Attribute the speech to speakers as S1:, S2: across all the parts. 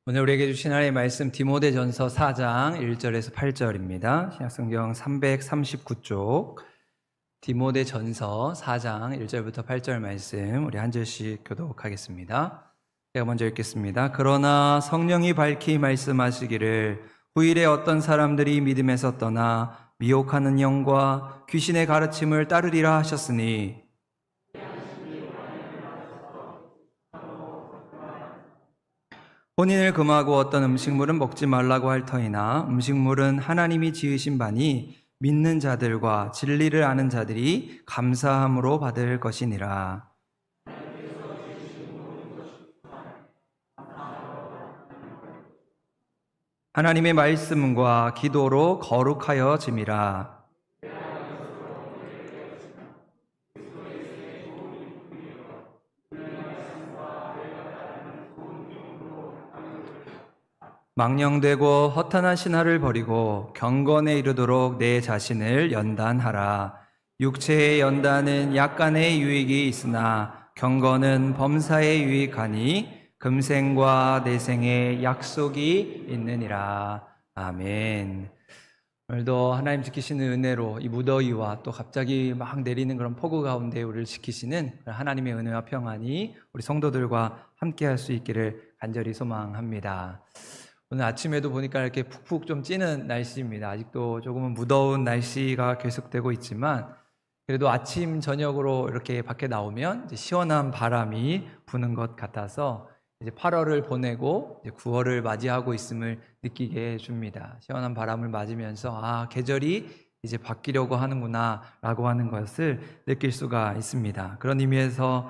S1: 오늘 우리에게 주신 하나님의 말씀 디모데전서 4장 1절에서 8절입니다. 신약성경 339쪽 디모데전서 4장 1절부터 8절 말씀 우리 한 절씩 교독하겠습니다. 제가 먼저 읽겠습니다. 그러나 성령이 밝히 말씀하시기를 후일에 어떤 사람들이 믿음에서 떠나 미혹하는 영과 귀신의 가르침을 따르리라 하셨으니 혼인을 금하고 어떤 음식물은 먹지 말라고 할 터이나 음식물은 하나님이 지으신 바니 믿는 자들과 진리를 아는 자들이 감사함으로 받을 것이니라. 하나님의 말씀과 기도로 거룩하여 짐이라. 망령되고 허탄한 신화를 버리고 경건에 이르도록 내 자신을 연단하라. 육체의 연단은 약간의 유익이 있으나 경건은 범사에 유익하니 금생과 내생의 약속이 있느니라. 아멘. 오늘도 하나님 지키시는 은혜로 이 무더위와 또 갑자기 막 내리는 그런 폭우 가운데 우리를 지키시는 하나님의 은혜와 평안이 우리 성도들과 함께 할 수 있기를 간절히 소망합니다. 오늘 아침에도 보니까 이렇게 푹푹 좀 찌는 날씨입니다. 아직도 조금은 무더운 날씨가 계속되고 있지만 그래도 아침 저녁으로 이렇게 밖에 나오면 이제 시원한 바람이 부는 것 같아서 이제 8월을 보내고 이제 9월을 맞이하고 있음을 느끼게 해줍니다. 시원한 바람을 맞으면서 계절이 이제 바뀌려고 하는구나라고 하는 것을 느낄 수가 있습니다. 그런 의미에서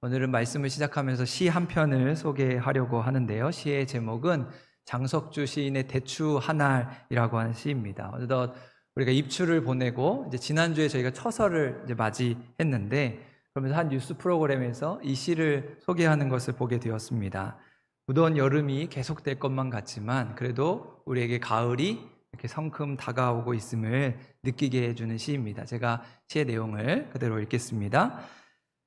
S1: 오늘은 말씀을 시작하면서 시 한 편을 소개하려고 하는데요. 시의 제목은 장석주 시인의 대추 한알이라고 하는 시입니다. 어느덧 우리가 입추를 보내고 이제 지난주에 저희가 처서를 이제 맞이했는데 그러면서 한 뉴스 프로그램에서 이 시를 소개하는 것을 보게 되었습니다. 무더운 여름이 계속될 것만 같지만 그래도 우리에게 가을이 이렇게 성큼 다가오고 있음을 느끼게 해주는 시입니다. 제가 시의 내용을 그대로 읽겠습니다.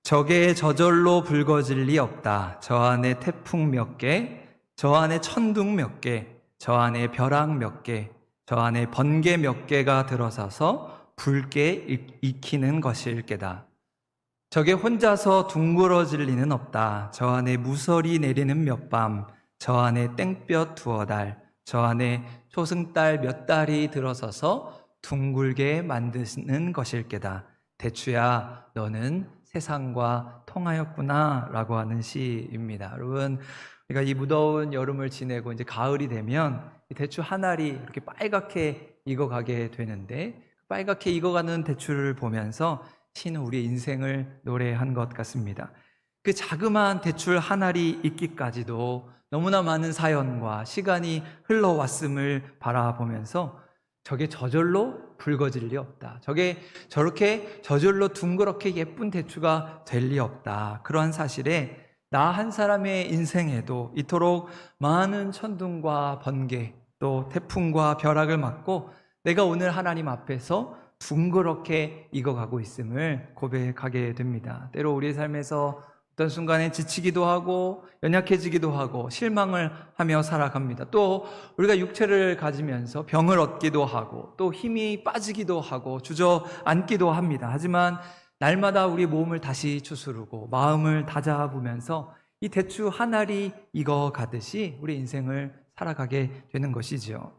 S1: 적의 저절로 붉어질 리 없다. 저 안에 태풍 몇 개, 저 안에 천둥 몇 개, 저 안에 벼락 몇 개, 저 안에 번개 몇 개가 들어서서 붉게 익히는 것일 게다. 저게 혼자서 둥그러질 리는 없다. 저 안에 무설이 내리는 몇 밤, 저 안에 땡볕 두어 달, 저 안에 초승달 몇 달이 들어서서 둥글게 만드는 것일 게다. 대추야, 너는 세상과 통하였구나 라고 하는 시입니다. 여러분, 우리가 이 무더운 여름을 지내고 이제 가을이 되면 이 대추 한 알이 이렇게 빨갛게 익어가게 되는데 빨갛게 익어가는 대추를 보면서 시는 우리의 인생을 노래한 것 같습니다. 그 자그마한 대추 한 알이 익기까지도 너무나 많은 사연과 시간이 흘러왔음을 바라보면서 저게 저절로 붉어질 리 없다. 저게 저렇게 저절로 둥그렇게 예쁜 대추가 될 리 없다. 그러한 사실에 나 한 사람의 인생에도 이토록 많은 천둥과 번개 또 태풍과 벼락을 맞고 내가 오늘 하나님 앞에서 둥그렇게 익어가고 있음을 고백하게 됩니다. 때로 우리의 삶에서 어떤 순간에 지치기도 하고 연약해지기도 하고 실망을 하며 살아갑니다. 또 우리가 육체를 가지면서 병을 얻기도 하고 또 힘이 빠지기도 하고 주저앉기도 합니다. 하지만 날마다 우리 몸을 다시 추스르고 마음을 다잡으면서 이 대추 한 알이 익어가듯이 우리 인생을 살아가게 되는 것이지요.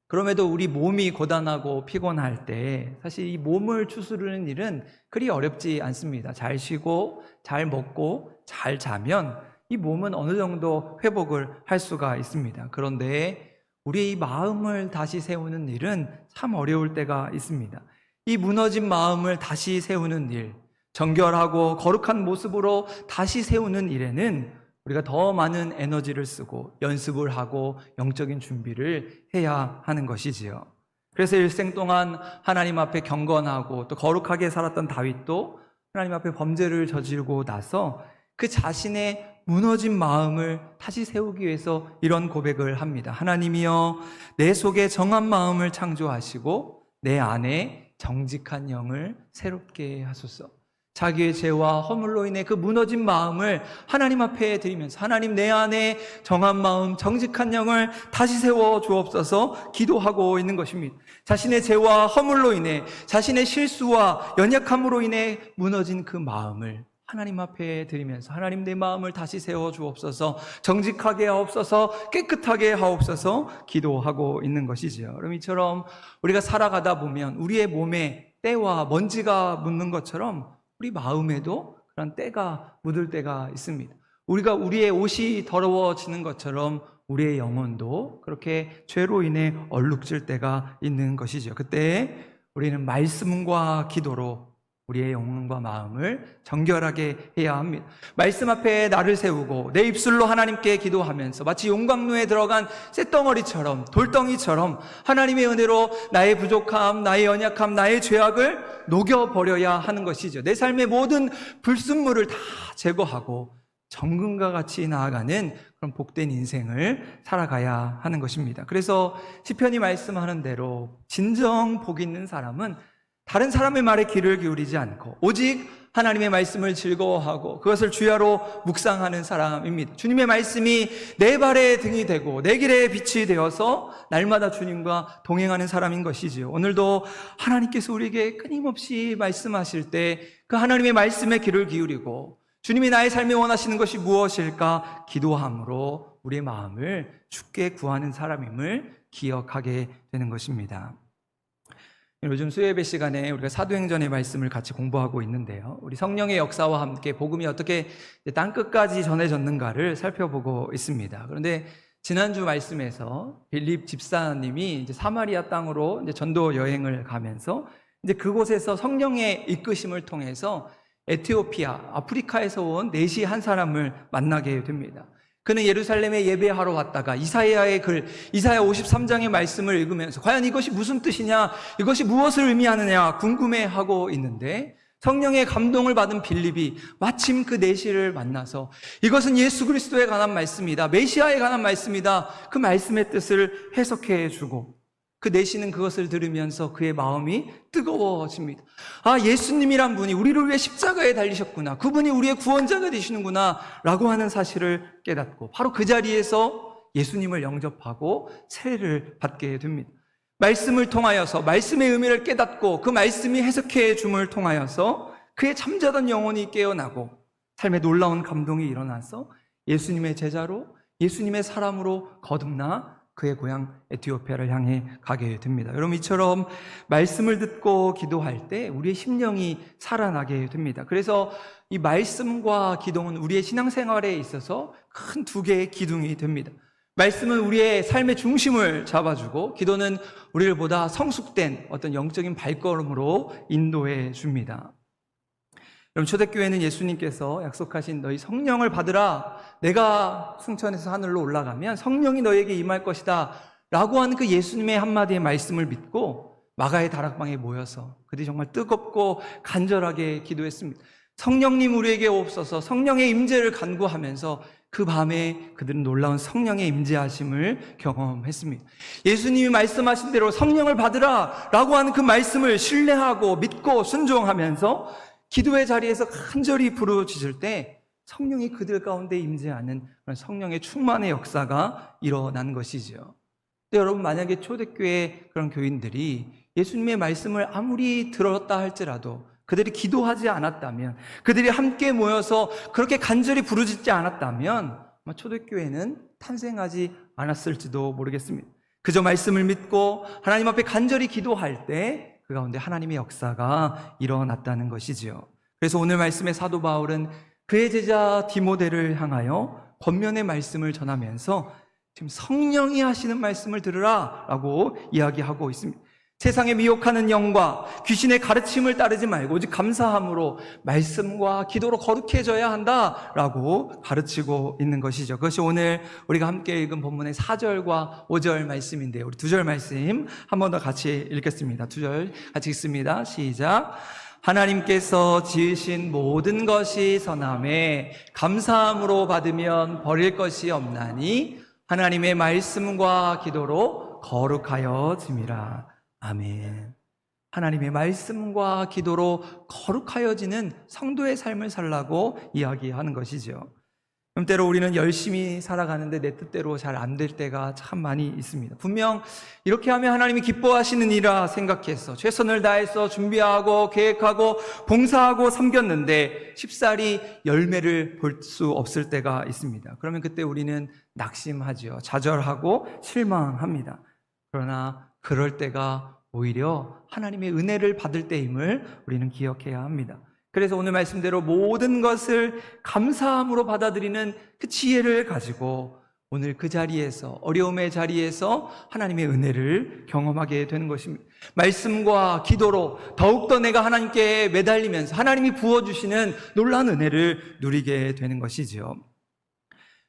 S1: 그럼에도 우리 몸이 고단하고 피곤할 때 사실 이 몸을 추스르는 일은 그리 어렵지 않습니다. 잘 쉬고 잘 먹고 잘 자면 이 몸은 어느 정도 회복을 할 수가 있습니다. 그런데 우리의 이 마음을 다시 세우는 일은 참 어려울 때가 있습니다. 이 무너진 마음을 다시 세우는 일, 정결하고 거룩한 모습으로 다시 세우는 일에는 우리가 더 많은 에너지를 쓰고 연습을 하고 영적인 준비를 해야 하는 것이지요. 그래서 일생 동안 하나님 앞에 경건하고 또 거룩하게 살았던 다윗도 하나님 앞에 범죄를 저지르고 나서 그 자신의 무너진 마음을 다시 세우기 위해서 이런 고백을 합니다. 하나님이여, 내 속에 정한 마음을 창조하시고 내 안에 정직한 영을 새롭게 하소서. 자기의 죄와 허물로 인해 그 무너진 마음을 하나님 앞에 드리면서 하나님 내 안에 정한 마음, 정직한 영을 다시 세워 주옵소서 기도하고 있는 것입니다. 자신의 죄와 허물로 인해 자신의 실수와 연약함으로 인해 무너진 그 마음을 하나님 앞에 드리면서 하나님 내 마음을 다시 세워 주옵소서, 정직하게 하옵소서, 깨끗하게 하옵소서 기도하고 있는 것이지요. 그럼 이처럼 우리가 살아가다 보면 우리의 몸에 때와 먼지가 묻는 것처럼 우리 마음에도 그런 때가 묻을 때가 있습니다. 우리가 우리의 옷이 더러워지는 것처럼 우리의 영혼도 그렇게 죄로 인해 얼룩질 때가 있는 것이죠. 그때 우리는 말씀과 기도로 우리의 영혼과 마음을 정결하게 해야 합니다. 말씀 앞에 나를 세우고 내 입술로 하나님께 기도하면서 마치 용광로에 들어간 쇳덩어리처럼 돌덩이처럼 하나님의 은혜로 나의 부족함, 나의 연약함, 나의 죄악을 녹여버려야 하는 것이죠. 내 삶의 모든 불순물을 다 제거하고 정금과 같이 나아가는 그런 복된 인생을 살아가야 하는 것입니다. 그래서 시편이 말씀하는 대로 진정 복 있는 사람은 다른 사람의 말에 귀를 기울이지 않고 오직 하나님의 말씀을 즐거워하고 그것을 주야로 묵상하는 사람입니다. 주님의 말씀이 내 발의 등이 되고 내 길의 빛이 되어서 날마다 주님과 동행하는 사람인 것이지요. 오늘도 하나님께서 우리에게 끊임없이 말씀하실 때 그 하나님의 말씀에 귀를 기울이고 주님이 나의 삶에 원하시는 것이 무엇일까 기도함으로 우리의 마음을 주께 구하는 사람임을 기억하게 되는 것입니다. 요즘 수요예배 시간에 우리가 사도행전의 말씀을 같이 공부하고 있는데요. 우리 성령의 역사와 함께 복음이 어떻게 땅끝까지 전해졌는가를 살펴보고 있습니다. 그런데 지난주 말씀에서 빌립 집사님이 이제 사마리아 땅으로 이제 전도 여행을 가면서 이제 그곳에서 성령의 이끄심을 통해서 에티오피아, 아프리카에서 온 내시 한 사람을 만나게 됩니다. 그는 예루살렘에 예배하러 왔다가 이사야의 글, 이사야 53장의 말씀을 읽으면서 과연 이것이 무슨 뜻이냐, 이것이 무엇을 의미하느냐 궁금해하고 있는데 성령의 감동을 받은 빌립이 마침 그 내시를 만나서 이것은 예수 그리스도에 관한 말씀이다, 메시아에 관한 말씀이다, 그 말씀의 뜻을 해석해 주고 그 내시는 그것을 들으면서 그의 마음이 뜨거워집니다. 아, 예수님이란 분이 우리를 위해 십자가에 달리셨구나, 그분이 우리의 구원자가 되시는구나 라고 하는 사실을 깨닫고 바로 그 자리에서 예수님을 영접하고 세례를 받게 됩니다. 말씀을 통하여서 말씀의 의미를 깨닫고 그 말씀이 해석해 줌을 통하여서 그의 잠자던 영혼이 깨어나고 삶에 놀라운 감동이 일어나서 예수님의 제자로, 예수님의 사람으로 거듭나 그의 고향 에티오피아를 향해 가게 됩니다. 여러분, 이처럼 말씀을 듣고 기도할 때 우리의 심령이 살아나게 됩니다. 그래서 이 말씀과 기도는 우리의 신앙생활에 있어서 큰 두 개의 기둥이 됩니다. 말씀은 우리의 삶의 중심을 잡아주고 기도는 우리를 보다 성숙된 어떤 영적인 발걸음으로 인도해 줍니다. 여러분, 초대교회는 예수님께서 약속하신 너희 성령을 받으라, 내가 승천해서 하늘로 올라가면 성령이 너희에게 임할 것이다 라고 하는 그 예수님의 한마디의 말씀을 믿고 마가의 다락방에 모여서 그들이 정말 뜨겁고 간절하게 기도했습니다. 성령님 우리에게 오옵소서, 성령의 임재를 간구하면서 그 밤에 그들은 놀라운 성령의 임재하심을 경험했습니다. 예수님이 말씀하신 대로 성령을 받으라 라고 하는 그 말씀을 신뢰하고 믿고 순종하면서 기도의 자리에서 간절히 부르짖을 때 성령이 그들 가운데 임재하는 그런 성령의 충만의 역사가 일어난 것이죠. 근데 여러분, 만약에 초대교회 그런 교인들이 예수님의 말씀을 아무리 들었다 할지라도 그들이 기도하지 않았다면, 그들이 함께 모여서 그렇게 간절히 부르짖지 않았다면 아마 초대교회는 탄생하지 않았을지도 모르겠습니다. 그저 말씀을 믿고 하나님 앞에 간절히 기도할 때 그 가운데 하나님의 역사가 일어났다는 것이지요. 그래서 오늘 말씀의 사도 바울은 그의 제자 디모데를 향하여 권면의 말씀을 전하면서 지금 성령이 하시는 말씀을 들으라 라고 이야기하고 있습니다. 세상에 미혹하는 영과 귀신의 가르침을 따르지 말고 오직 감사함으로 말씀과 기도로 거룩해져야 한다라고 가르치고 있는 것이죠. 그것이 오늘 우리가 함께 읽은 본문의 4절과 5절 말씀인데요. 우리 2절 말씀 한 번 더 같이 읽겠습니다. 2절 같이 읽습니다. 시작. 하나님께서 지으신 모든 것이 선함에 감사함으로 받으면 버릴 것이 없나니 하나님의 말씀과 기도로 거룩하여짐이라. 아멘. 하나님의 말씀과 기도로 거룩하여지는 성도의 삶을 살라고 이야기하는 것이죠. 그럼 때로 우리는 열심히 살아가는데 내 뜻대로 잘 안 될 때가 참 많이 있습니다. 분명 이렇게 하면 하나님이 기뻐하시는 일이라 생각해서 최선을 다해서 준비하고 계획하고 봉사하고 섬겼는데 쉽사리 열매를 볼 수 없을 때가 있습니다. 그러면 그때 우리는 낙심하죠. 좌절하고 실망합니다. 그러나 그럴 때가 오히려 하나님의 은혜를 받을 때임을 우리는 기억해야 합니다. 그래서 오늘 말씀대로 모든 것을 감사함으로 받아들이는 그 지혜를 가지고 오늘 그 자리에서, 어려움의 자리에서 하나님의 은혜를 경험하게 되는 것입니다. 말씀과 기도로 더욱더 내가 하나님께 매달리면서 하나님이 부어주시는 놀라운 은혜를 누리게 되는 것이지요.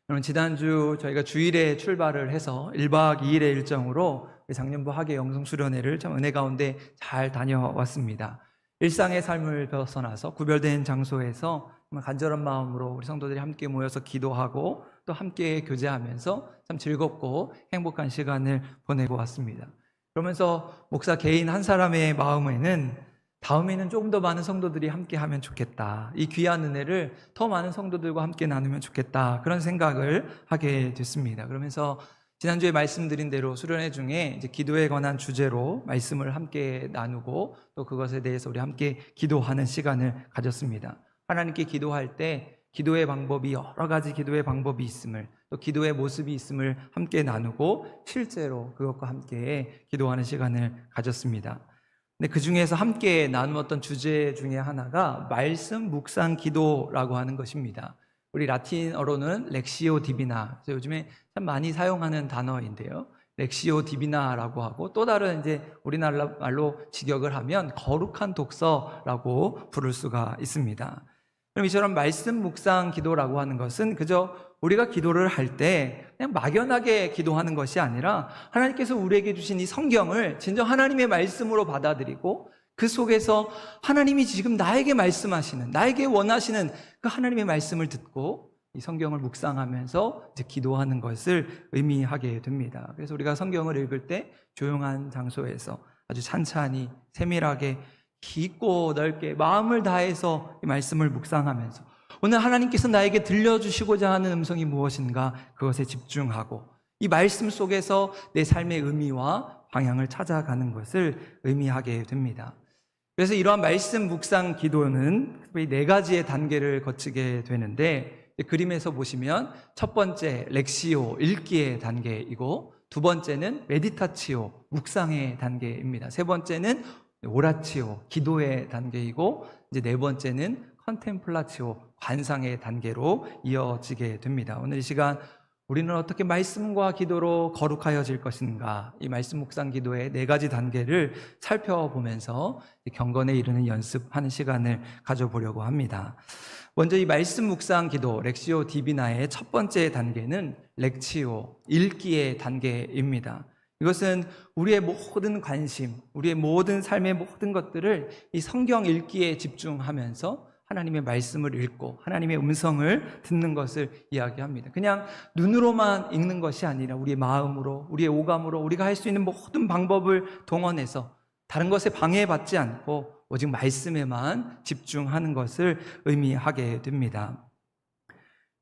S1: 여러분, 지난주 저희가 주일에 출발을 해서 1박 2일의 일정으로 작년부 학예 영성수련회를 참 은혜 가운데 잘 다녀왔습니다. 일상의 삶을 벗어나서 구별된 장소에서 정말 간절한 마음으로 우리 성도들이 함께 모여서 기도하고 또 함께 교제하면서 참 즐겁고 행복한 시간을 보내고 왔습니다. 그러면서 목사 개인 한 사람의 마음에는 다음에는 조금 더 많은 성도들이 함께 하면 좋겠다. 이 귀한 은혜를 더 많은 성도들과 함께 나누면 좋겠다. 그런 생각을 하게 됐습니다. 그러면서 지난주에 말씀드린 대로 수련회 중에 이제 기도에 관한 주제로 말씀을 함께 나누고 또 그것에 대해서 우리 함께 기도하는 시간을 가졌습니다. 하나님께 기도할 때 기도의 방법이 여러 가지 기도의 방법이 있음을 또 기도의 모습이 있음을 함께 나누고 실제로 그것과 함께 기도하는 시간을 가졌습니다. 근데 그 중에서 함께 나누었던 주제 중에 하나가 말씀 묵상 기도라고 하는 것입니다. 우리 라틴어로는 렉시오 디비나, 요즘에 참 많이 사용하는 단어인데요. 렉시오 디비나라고 하고 또 다른 이제 우리나라 말로 직역을 하면 거룩한 독서라고 부를 수가 있습니다. 그럼 이처럼 말씀 묵상 기도라고 하는 것은 그저 우리가 기도를 할 때 그냥 막연하게 기도하는 것이 아니라 하나님께서 우리에게 주신 이 성경을 진정 하나님의 말씀으로 받아들이고 그 속에서 하나님이 지금 나에게 말씀하시는, 나에게 원하시는 그 하나님의 말씀을 듣고 이 성경을 묵상하면서 이제 기도하는 것을 의미하게 됩니다. 그래서 우리가 성경을 읽을 때 조용한 장소에서 아주 찬찬히 세밀하게 깊고 넓게 마음을 다해서 이 말씀을 묵상하면서 오늘 하나님께서 나에게 들려주시고자 하는 음성이 무엇인가 그것에 집중하고 이 말씀 속에서 내 삶의 의미와 방향을 찾아가는 것을 의미하게 됩니다. 그래서 이러한 말씀 묵상 기도는 특별히 4가지의 단계를 거치게 되는데 그림에서 보시면 첫 번째 렉시오 읽기의 단계이고 두 번째는 메디타치오 묵상의 단계입니다. 세 번째는 오라치오 기도의 단계이고 이제 네 번째는 컨템플라치오 관상의 단계로 이어지게 됩니다. 오늘 이 시간 우리는 어떻게 말씀과 기도로 거룩하여질 것인가, 이 말씀 묵상 기도의 4가지 단계를 살펴보면서 경건에 이르는 연습하는 시간을 가져보려고 합니다. 먼저 이 말씀 묵상 기도 렉시오 디비나의 첫 번째 단계는 렉치오 읽기의 단계입니다. 이것은 우리의 모든 관심, 우리의 모든 삶의 모든 것들을 이 성경 읽기에 집중하면서 하나님의 말씀을 읽고 하나님의 음성을 듣는 것을 이야기합니다. 그냥 눈으로만 읽는 것이 아니라 우리의 마음으로, 우리의 오감으로 우리가 할 수 있는 모든 방법을 동원해서 다른 것에 방해받지 않고 오직 말씀에만 집중하는 것을 의미하게 됩니다.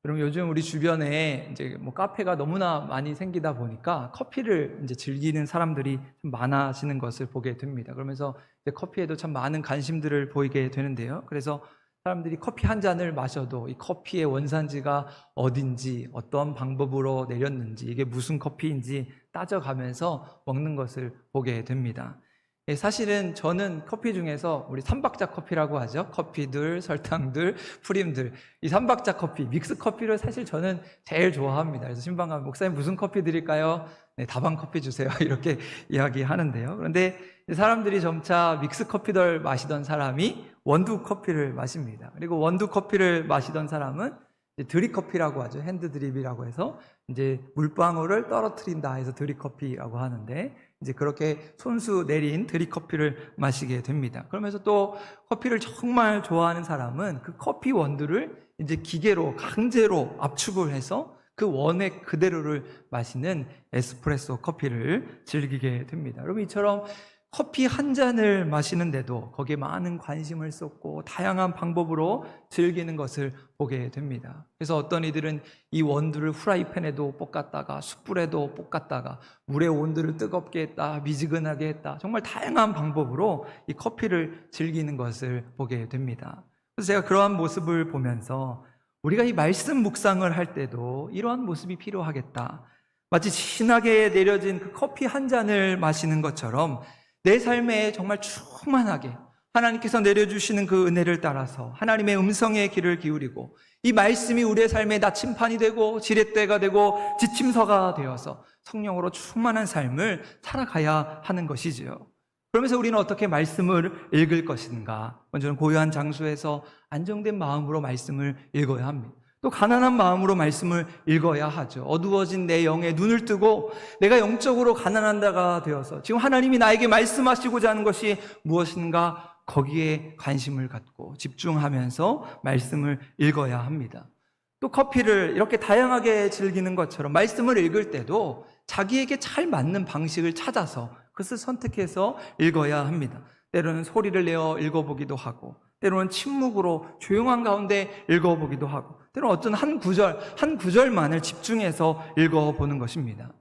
S1: 그럼 요즘 우리 주변에 이제 카페가 너무나 많이 생기다 보니까 커피를 이제 즐기는 사람들이 좀 많아지는 것을 보게 됩니다. 그러면서 이제 커피에도 참 많은 관심들을 보이게 되는데요. 그래서 사람들이 커피 한 잔을 마셔도 이 커피의 원산지가 어딘지, 어떤 방법으로 내렸는지, 이게 무슨 커피인지 따져가면서 먹는 것을 보게 됩니다. 사실은 저는 커피 중에서 우리 3박자 커피라고 하죠. 커피들, 설탕들, 프림들. 이 3박자 커피, 믹스 커피를 사실 저는 제일 좋아합니다. 그래서 신방 가면 목사님 무슨 커피 드릴까요? 네, 다방 커피 주세요. 이렇게 이야기하는데요. 그런데 사람들이 점차 믹스 커피들 마시던 사람이 원두 커피를 마십니다. 그리고 원두 커피를 마시던 사람은 드립 커피라고 하죠. 핸드 드립이라고 해서 이제 물방울을 떨어뜨린다 해서 드립 커피라고 하는데 이제 그렇게 손수 내린 드립 커피를 마시게 됩니다. 그러면서 또 커피를 정말 좋아하는 사람은 그 커피 원두를 이제 기계로 강제로 압축을 해서 그 원액 그대로를 마시는 에스프레소 커피를 즐기게 됩니다. 여러분 이처럼 커피 한 잔을 마시는데도 거기에 많은 관심을 쏟고 다양한 방법으로 즐기는 것을 보게 됩니다. 그래서 어떤 이들은 이 원두를 후라이팬에도 볶았다가 숯불에도 볶았다가 물의 온도를 뜨겁게 했다, 미지근하게 했다, 정말 다양한 방법으로 이 커피를 즐기는 것을 보게 됩니다. 그래서 제가 그러한 모습을 보면서 우리가 이 말씀 묵상을 할 때도 이러한 모습이 필요하겠다. 마치 진하게 내려진 그 커피 한 잔을 마시는 것처럼 내 삶에 정말 충만하게 하나님께서 내려주시는 그 은혜를 따라서 하나님의 음성에 귀를 기울이고 이 말씀이 우리의 삶에 나침판이 되고 지렛대가 되고 지침서가 되어서 성령으로 충만한 삶을 살아가야 하는 것이지요. 그러면서 우리는 어떻게 말씀을 읽을 것인가? 먼저는 고요한 장소에서 안정된 마음으로 말씀을 읽어야 합니다. 또 가난한 마음으로 말씀을 읽어야 하죠. 어두워진 내 영에 눈을 뜨고 내가 영적으로 가난한 자가 되어서 지금 하나님이 나에게 말씀하시고자 하는 것이 무엇인가 거기에 관심을 갖고 집중하면서 말씀을 읽어야 합니다. 또 커피를 이렇게 다양하게 즐기는 것처럼 말씀을 읽을 때도 자기에게 잘 맞는 방식을 찾아서 그것을 선택해서 읽어야 합니다. 때로는 소리를 내어 읽어보기도 하고 때로는 침묵으로 조용한 가운데 읽어보기도 하고 때로는 어떤 한 구절만을 집중해서 읽어보는 것입니다.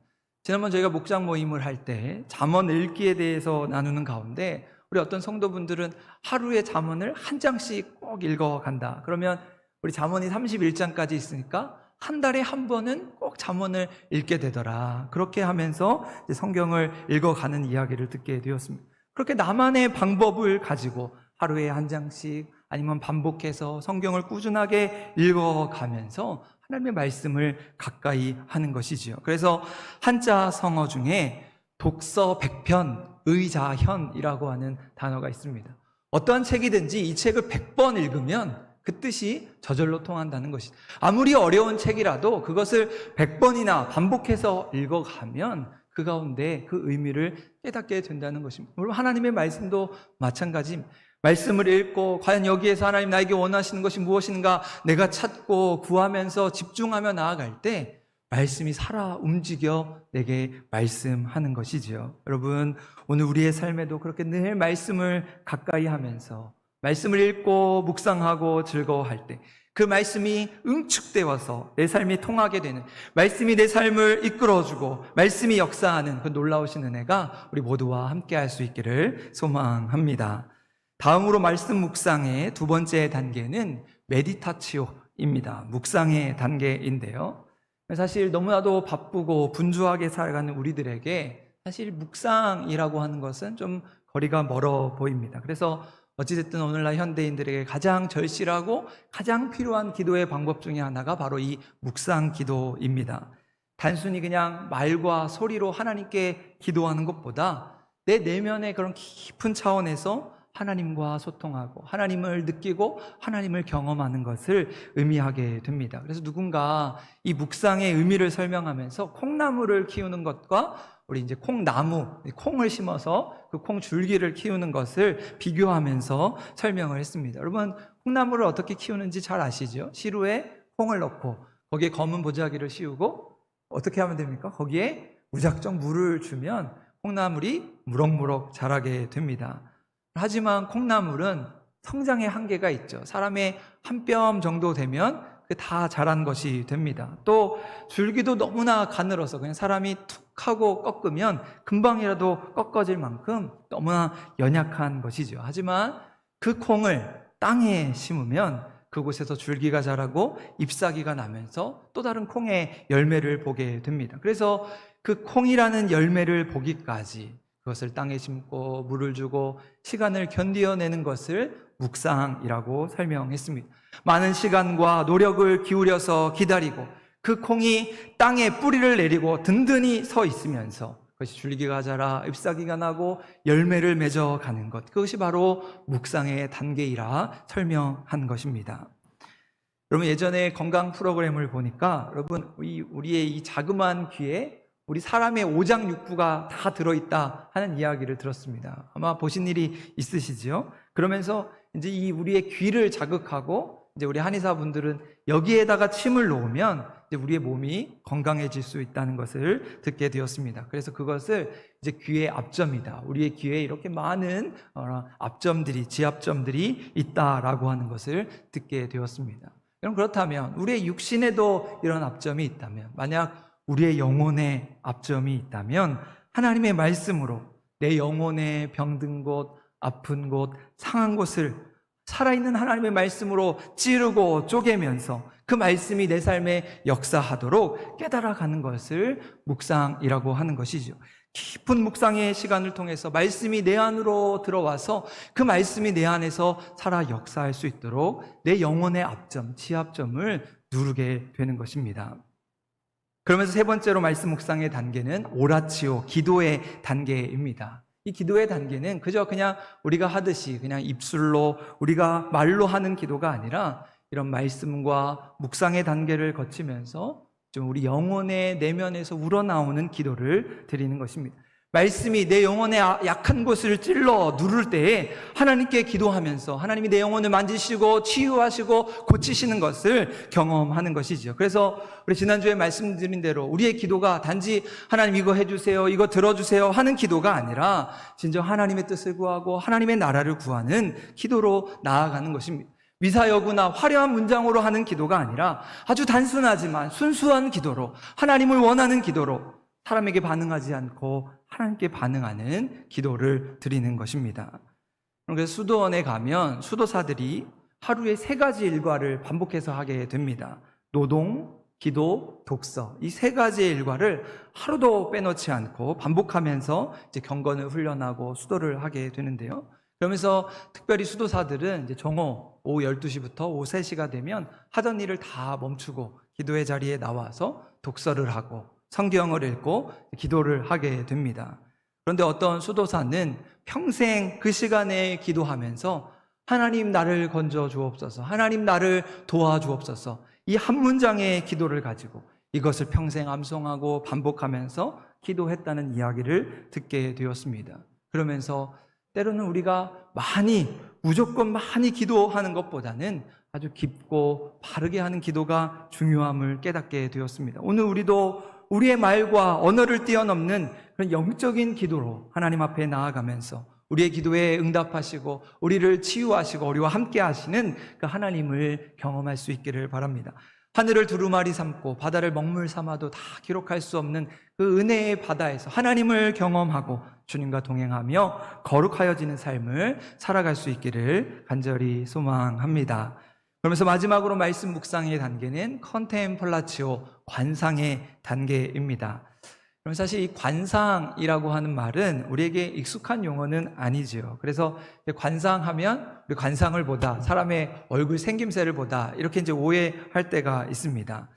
S1: 지난번 저희가 목장 모임을 할 때 잠언 읽기에 대해서 나누는 가운데 우리 어떤 성도분들은 하루에 잠언을 한 장씩 꼭 읽어간다. 그러면 우리 잠언이 31장까지 있으니까 한 달에 한 번은 꼭 잠언을 읽게 되더라. 그렇게 하면서 성경을 읽어가는 이야기를 듣게 되었습니다. 그렇게 나만의 방법을 가지고 하루에 한 장씩 아니면 반복해서 성경을 꾸준하게 읽어가면서 하나님의 말씀을 가까이 하는 것이지요. 그래서 한자 성어 중에 독서 100편, 의자현이라고 하는 단어가 있습니다. 어떠한 책이든지 이 책을 100번 읽으면 그 뜻이 저절로 통한다는 것이죠. 아무리 어려운 책이라도 그것을 100번이나 반복해서 읽어가면 그 가운데 그 의미를 깨닫게 된다는 것입니다. 물론 하나님의 말씀도 마찬가지입니다. 말씀을 읽고 과연 여기에서 하나님 나에게 원하시는 것이 무엇인가 내가 찾고 구하면서 집중하며 나아갈 때 말씀이 살아 움직여 내게 말씀하는 것이지요. 여러분, 오늘 우리의 삶에도 그렇게 늘 말씀을 가까이 하면서 말씀을 읽고 묵상하고 즐거워할 때 그 말씀이 응축되어서 내 삶이 통하게 되는, 말씀이 내 삶을 이끌어주고 말씀이 역사하는 그 놀라우신 은혜가 우리 모두와 함께 할 수 있기를 소망합니다. 다음으로 말씀 묵상의 두 번째 단계는 메디타치오입니다. 묵상의 단계인데요. 사실 너무나도 바쁘고 분주하게 살아가는 우리들에게 사실 묵상이라고 하는 것은 좀 거리가 멀어 보입니다. 그래서 어찌됐든 오늘날 현대인들에게 가장 절실하고 가장 필요한 기도의 방법 중에 하나가 바로 이 묵상 기도입니다. 단순히 그냥 말과 소리로 하나님께 기도하는 것보다 내 내면의 그런 깊은 차원에서 하나님과 소통하고 하나님을 느끼고 하나님을 경험하는 것을 의미하게 됩니다. 그래서 누군가 이 묵상의 의미를 설명하면서 콩나물을 키우는 것과 우리 이제 콩나무, 콩을 심어서 그 콩 줄기를 키우는 것을 비교하면서 설명을 했습니다. 여러분, 콩나물을 어떻게 키우는지 잘 아시죠? 시루에 콩을 넣고 거기에 검은 보자기를 씌우고 어떻게 하면 됩니까? 거기에 무작정 물을 주면 콩나물이 무럭무럭 자라게 됩니다. 하지만 콩나물은 성장의 한계가 있죠. 사람의 한 뼘 정도 되면 다 자란 것이 됩니다. 또 줄기도 너무나 가늘어서 그냥 사람이 툭 하고 꺾으면 금방이라도 꺾어질 만큼 너무나 연약한 것이죠. 하지만 그 콩을 땅에 심으면 그곳에서 줄기가 자라고 잎사귀가 나면서 또 다른 콩의 열매를 보게 됩니다. 그래서 그 콩이라는 열매를 보기까지 그것을 땅에 심고 물을 주고 시간을 견디어내는 것을 묵상이라고 설명했습니다. 많은 시간과 노력을 기울여서 기다리고 그 콩이 땅에 뿌리를 내리고 든든히 서 있으면서 그것이 줄기가 자라 잎사귀가 나고 열매를 맺어가는 것, 그것이 바로 묵상의 단계이라 설명한 것입니다. 여러분, 예전에 건강 프로그램을 보니까 여러분 우리의 이 자그마한 귀에 우리 사람의 오장육부가 다 들어있다 하는 이야기를 들었습니다. 아마 보신 일이 있으시지요? 그러면서 이제 이 우리의 귀를 자극하고 이제 우리 한의사분들은 여기에다가 침을 놓으면 이제 우리의 몸이 건강해질 수 있다는 것을 듣게 되었습니다. 그래서 그것을 이제 귀의 압점이다. 우리의 귀에 이렇게 많은 압점들이, 지압점들이 있다라고 하는 것을 듣게 되었습니다. 그럼 그렇다면 우리의 육신에도 이런 압점이 있다면, 만약 우리의 영혼에 압점이 있다면 하나님의 말씀으로 내 영혼의 병든 곳, 아픈 곳, 상한 곳을 살아있는 하나님의 말씀으로 찌르고 쪼개면서 그 말씀이 내 삶에 역사하도록 깨달아가는 것을 묵상이라고 하는 것이죠. 깊은 묵상의 시간을 통해서 말씀이 내 안으로 들어와서 그 말씀이 내 안에서 살아 역사할 수 있도록 내 영혼의 압점, 지압점을 누르게 되는 것입니다. 그러면서 세 번째로 말씀 묵상의 단계는 오라치오, 기도의 단계입니다. 이 기도의 단계는 그냥 우리가 하듯이 그냥 입술로 우리가 말로 하는 기도가 아니라 이런 말씀과 묵상의 단계를 거치면서 좀 우리 영혼의 내면에서 우러나오는 기도를 드리는 것입니다. 말씀이 내 영혼의 약한 곳을 찔러 누를 때에 하나님께 기도하면서 하나님이 내 영혼을 만지시고 치유하시고 고치시는 것을 경험하는 것이죠. 그래서 우리 지난주에 말씀드린 대로 우리의 기도가 단지 하나님 이거 해주세요, 이거 들어주세요 하는 기도가 아니라 진정 하나님의 뜻을 구하고 하나님의 나라를 구하는 기도로 나아가는 것입니다. 미사여구나 화려한 문장으로 하는 기도가 아니라 아주 단순하지만 순수한 기도로, 하나님을 원하는 기도로 사람에게 반응하지 않고 하나님께 반응하는 기도를 드리는 것입니다. 그래서 수도원에 가면 수도사들이 하루에 3가지 일과를 반복해서 하게 됩니다. 노동, 기도, 독서, 이 3가지의 일과를 하루도 빼놓지 않고 반복하면서 이제 경건을 훈련하고 수도를 하게 되는데요. 그러면서 특별히 수도사들은 이제 정오 오후 12시부터 오후 3시가 되면 하던 일을 다 멈추고 기도의 자리에 나와서 독서를 하고 성경을 읽고 기도를 하게 됩니다. 그런데 어떤 수도사는 평생 그 시간에 기도하면서 하나님 나를 건져 주옵소서, 하나님 나를 도와 주옵소서, 이 한 문장의 기도를 가지고 이것을 평생 암송하고 반복하면서 기도했다는 이야기를 듣게 되었습니다. 그러면서 때로는 우리가 무조건 많이 기도하는 것보다는 아주 깊고 바르게 하는 기도가 중요함을 깨닫게 되었습니다. 오늘 우리도 우리의 말과 언어를 뛰어넘는 그런 영적인 기도로 하나님 앞에 나아가면서 우리의 기도에 응답하시고 우리를 치유하시고 우리와 함께 하시는 그 하나님을 경험할 수 있기를 바랍니다. 하늘을 두루마리 삼고 바다를 먹물 삼아도 다 기록할 수 없는 그 은혜의 바다에서 하나님을 경험하고 주님과 동행하며 거룩하여지는 삶을 살아갈 수 있기를 간절히 소망합니다. 그러면서 마지막으로 말씀 묵상의 단계는 컨템플라치오, 관상의 단계입니다. 그럼 사실 이 관상이라고 하는 말은 우리에게 익숙한 용어는 아니죠. 그래서 관상하면 우리 관상을 보다, 사람의 얼굴 생김새를 보다 이렇게 이제 오해할 때가 있습니다.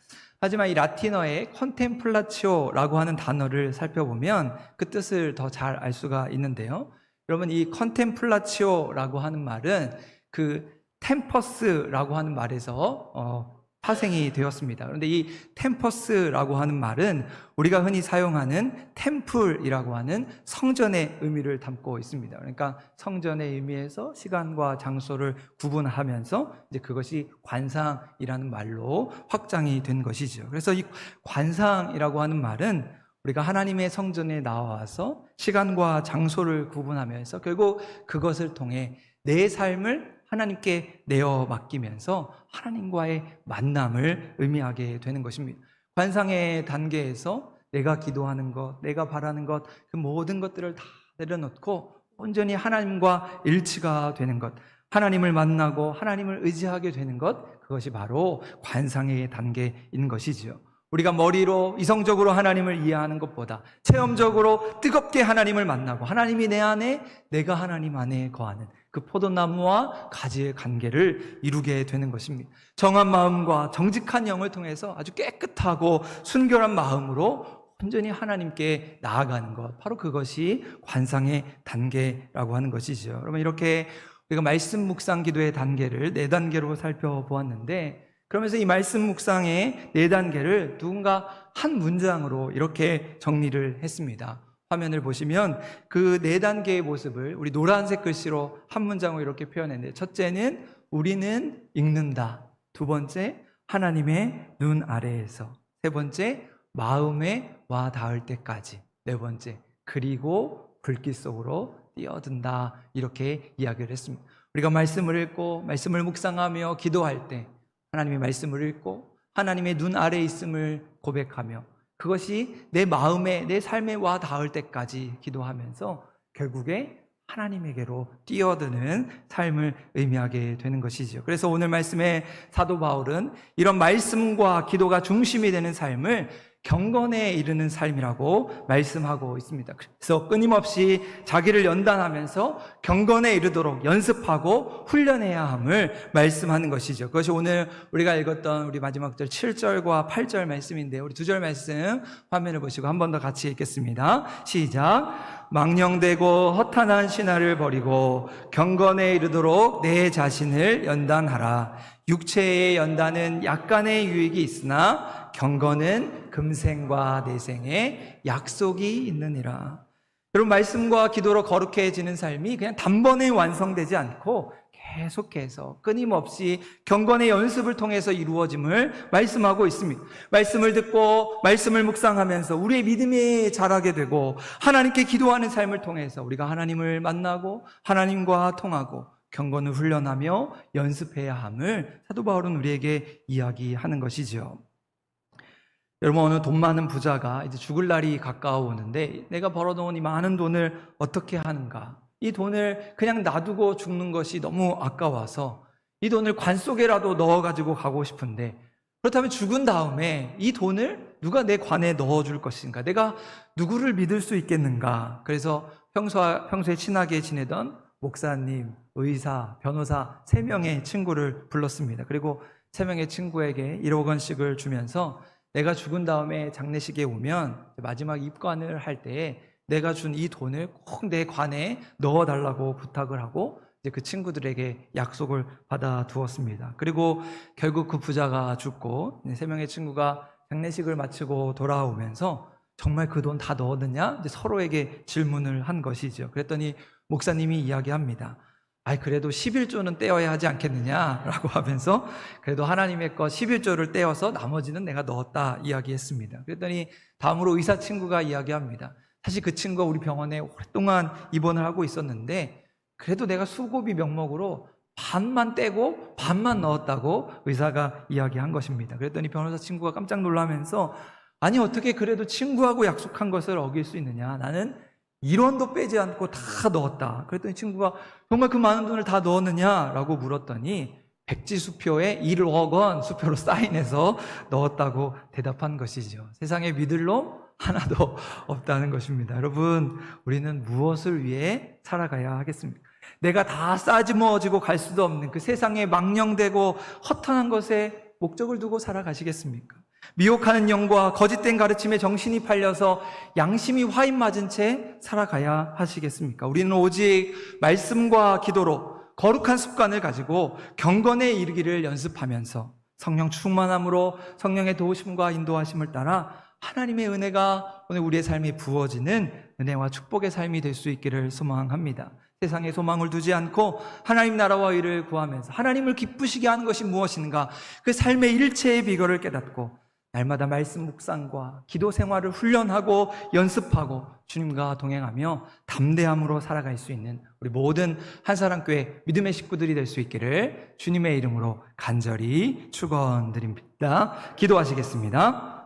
S1: 하지만 이 라틴어의 컨템플라치오라고 하는 단어를 살펴보면 그 뜻을 더 잘 알 수가 있는데요. 여러분, 이 컨템플라치오라고 하는 말은 그 템퍼스라고 하는 말에서 파생이 되었습니다. 그런데 이 템퍼스라고 하는 말은 우리가 흔히 사용하는 템플이라고 하는 성전의 의미를 담고 있습니다. 그러니까 성전의 의미에서 시간과 장소를 구분하면서 이제 그것이 관상이라는 말로 확장이 된 것이죠. 그래서 이 관상이라고 하는 말은 우리가 하나님의 성전에 나와서 시간과 장소를 구분하면서 결국 그것을 통해 내 삶을 하나님께 내어 맡기면서 하나님과의 만남을 의미하게 되는 것입니다. 관상의 단계에서 내가 기도하는 것, 내가 바라는 것, 그 모든 것들을 다 내려놓고 온전히 하나님과 일치가 되는 것, 하나님을 만나고 하나님을 의지하게 되는 것, 그것이 바로 관상의 단계인 것이지요. 우리가 머리로 이성적으로 하나님을 이해하는 것보다 체험적으로 뜨겁게 하나님을 만나고 하나님이 내 안에, 내가 하나님 안에 거하는 그 포도나무와 가지의 관계를 이루게 되는 것입니다. 정한 마음과 정직한 영을 통해서 아주 깨끗하고 순결한 마음으로 온전히 하나님께 나아가는 것, 바로 그것이 관상의 단계라고 하는 것이죠. 여러분, 이렇게 우리가 말씀 묵상 기도의 단계를 4단계로 살펴보았는데, 그러면서 이 말씀 묵상의 4단계를 누군가 한 문장으로 이렇게 정리를 했습니다. 화면을 보시면 그 4단계의 모습을 우리 노란색 글씨로 한 문장으로 이렇게 표현했는데, 첫째는 우리는 읽는다, 두 번째 하나님의 눈 아래에서, 세 번째, 마음에 와 닿을 때까지. 네 번째, 그리고 불길 속으로 뛰어든다. 이렇게 이야기를 했습니다. 우리가 말씀을 읽고 말씀을 묵상하며 기도할 때 하나님의 말씀을 읽고 하나님의 눈 아래에 있음을 고백하며 그것이 내 마음에 내 삶에 와 닿을 때까지 기도하면서 결국에 하나님에게로 뛰어드는 삶을 의미하게 되는 것이죠. 그래서 오늘 말씀에 사도 바울은 이런 말씀과 기도가 중심이 되는 삶을 경건에 이르는 삶이라고 말씀하고 있습니다. 그래서 끊임없이 자기를 연단하면서 경건에 이르도록 연습하고 훈련해야 함을 말씀하는 것이죠. 그것이 오늘 우리가 읽었던 우리 마지막 절 7절과 8절 말씀인데요. 우리 두 절 말씀 화면을 보시고 한 번 더 같이 읽겠습니다. 시작. 망령되고 허탄한 신화를 버리고 경건에 이르도록 내 자신을 연단하라. 육체의 연단은 약간의 유익이 있으나 경건은 금생과 내생의 약속이 있느니라. 여러분, 말씀과 기도로 거룩해지는 삶이 그냥 단번에 완성되지 않고 계속해서 끊임없이 경건의 연습을 통해서 이루어짐을 말씀하고 있습니다. 말씀을 듣고 말씀을 묵상하면서 우리의 믿음이 자라게 되고 하나님께 기도하는 삶을 통해서 우리가 하나님을 만나고 하나님과 통하고 경건을 훈련하며 연습해야 함을 사도 바울은 우리에게 이야기하는 것이죠. 여러분, 어느 돈 많은 부자가 이제 죽을 날이 가까워오는데 내가 벌어놓은 이 많은 돈을 어떻게 하는가? 이 돈을 그냥 놔두고 죽는 것이 너무 아까워서 이 돈을 관 속에라도 넣어가지고 가고 싶은데, 그렇다면 죽은 다음에 이 돈을 누가 내 관에 넣어줄 것인가? 내가 누구를 믿을 수 있겠는가? 그래서 평소에 친하게 지내던 목사님, 의사, 변호사 3명의 친구를 불렀습니다. 그리고 3명의 친구에게 1억 원씩을 주면서 내가 죽은 다음에 장례식에 오면 마지막 입관을 할 때에 내가 준 이 돈을 꼭 내 관에 넣어달라고 부탁을 하고 이제 그 친구들에게 약속을 받아 두었습니다. 그리고 결국 그 부자가 죽고 3명의 친구가 장례식을 마치고 돌아오면서 정말 그 돈 다 넣었느냐? 이제 서로에게 질문을 한 것이죠. 그랬더니 목사님이 이야기합니다. 그래도 11조는 떼어야 하지 않겠느냐라고 하면서 그래도 하나님의 것 11조를 떼어서 나머지는 내가 넣었다 이야기했습니다. 그랬더니 다음으로 의사 친구가 이야기합니다. 사실 그 친구가 우리 병원에 오랫동안 입원을 하고 있었는데 그래도 내가 수고비 명목으로 반만 떼고 반만 넣었다고 의사가 이야기한 것입니다. 그랬더니 변호사 친구가 깜짝 놀라면서 아니 어떻게 그래도 친구하고 약속한 것을 어길 수 있느냐, 나는 1원도 빼지 않고 다 넣었다. 그랬더니 친구가 정말 그 많은 돈을 다 넣었느냐라고 물었더니 백지수표에 1억 원 수표로 사인해서 넣었다고 대답한 것이죠. 세상에 믿을 놈 하나도 없다는 것입니다. 여러분, 우리는 무엇을 위해 살아가야 하겠습니까? 내가 다 싸지머지고 갈 수도 없는 그 세상에 망령되고 허탄한 것에 목적을 두고 살아가시겠습니까? 미혹하는 영과 거짓된 가르침에 정신이 팔려서 양심이 화인 맞은 채 살아가야 하시겠습니까? 우리는 오직 말씀과 기도로 거룩한 습관을 가지고 경건에 이르기를 연습하면서 성령 충만함으로 성령의 도우심과 인도하심을 따라 하나님의 은혜가 오늘 우리의 삶에 부어지는 은혜와 축복의 삶이 될 수 있기를 소망합니다. 세상에 소망을 두지 않고 하나님 나라와 의를 구하면서 하나님을 기쁘시게 하는 것이 무엇인가, 그 삶의 일체의 비결을 깨닫고 날마다 말씀 묵상과 기도 생활을 훈련하고 연습하고 주님과 동행하며 담대함으로 살아갈 수 있는 우리 모든 한사랑교회 믿음의 식구들이 될 수 있기를 주님의 이름으로 간절히 축원드립니다. 기도하시겠습니다.